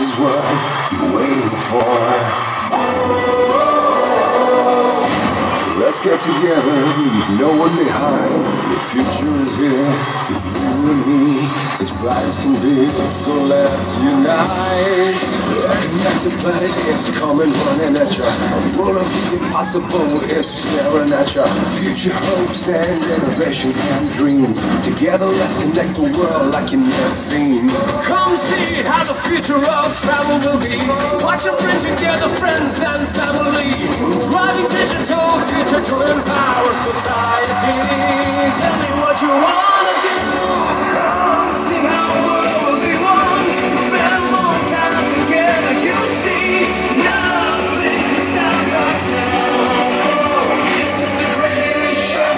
is what you're waiting for. Let's get together, leave no one behind. The future is here for you and me, as bright as can be, so let's unite. A connected planet is coming running at ya. A world of the impossible is staring at ya. Future hopes and innovations and dreams. Together let's connect the world like you've never seen. Come see how the future of travel will be. Watch and bring together friends and family. Driving digital future to empower society. Tell me what you wanna do. Come see how the world will be one. Spend more time together. You see, nothing can stop us now. This is the greatest show.